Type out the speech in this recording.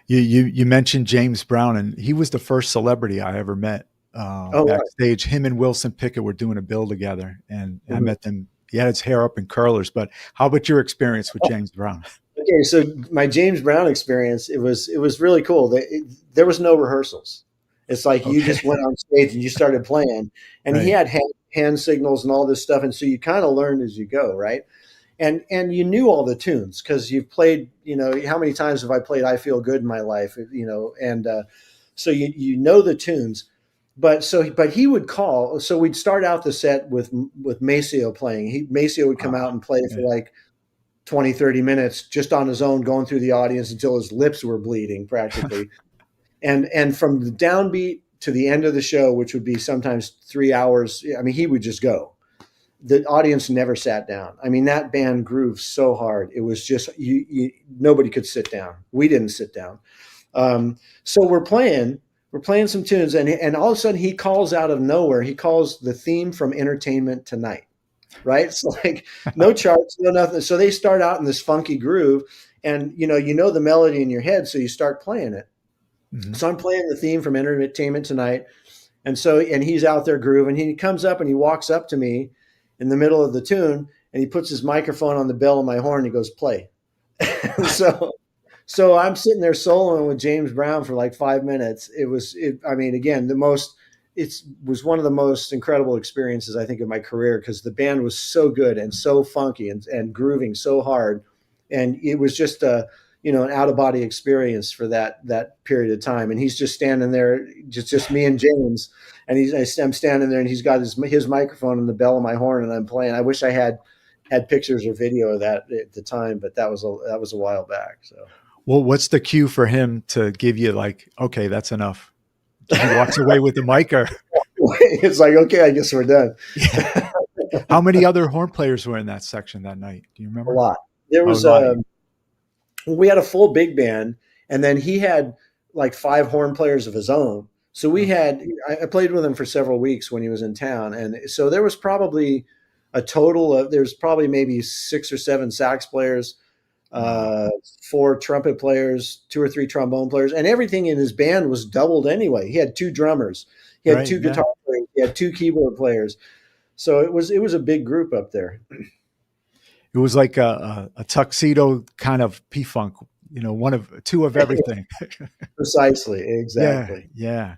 You mentioned James Brown, and he was the first celebrity I ever met Oh, right. backstage. Him and Wilson Pickett were doing a bill together, and I Mhm. met them. He had his hair up in curlers. But how about your experience with James Brown? Okay, so my James Brown experience, it was really cool. There was no rehearsals. It's like you Okay, just went on stage and you started playing, and he right. had hand signals and all this stuff, and so you kind of learned as you go, right? And you knew all the tunes because you've played. You know, how many times have I played "I Feel Good" in my life? You know, and so you know the tunes. But he would call. So we'd start out the set with Maceo playing. Maceo would come out and play Yeah. for like 20, 30 minutes just on his own, going through the audience until his lips were bleeding practically. And from the downbeat to the end of the show, which would be sometimes 3 hours, I mean, he would just go. The audience never sat down. I mean, that band grooved so hard. It was just nobody could sit down. We didn't sit down. So we're playing some tunes, and all of a sudden he calls out of nowhere. He calls the theme from Entertainment Tonight, right? It's like no charts, no nothing. So they start out in this funky groove, and you know the melody in your head, so you start playing it. Mhm. So I'm playing the theme from Entertainment Tonight, and he's out there grooving. He comes up and he walks up to me in the middle of the tune, and he puts his microphone on the bell of my horn. And he goes, "Play." so so I'm sitting there soloing with James Brown for like 5 minutes. I mean, again, it was one of the most incredible experiences I think of my career because the band was so good and so funky and grooving so hard, and it was just an out of body experience for that period of time. And he's just standing there, just me and James, and I'm standing there, and he's got his microphone and the bell of my horn, and I'm playing. I wish I had pictures or video of that at the time, but that was a while back. So. Well, what's the cue for him to give you like, okay, that's enough? He walks away with the mic, or It's like, okay, I guess we're done. yeah. How many other horn players were in that section that night? Do you A remember? lot. There A was lot. we had a full big band, and then he had like five horn players of his own. So we Okay. had I played with him for several weeks when he was in town, and so there was probably a total of there's probably maybe six or seven sax players, Wow. uh, four trumpet players, two or three trombone players, and everything in his band was doubled anyway. He had two drummers, he had Right. two Yeah. guitar players, he had two keyboard players. So it was a big group up there. It was like a tuxedo kind of P-funk, one of two of everything. Precisely, Yeah. exactly. Yeah.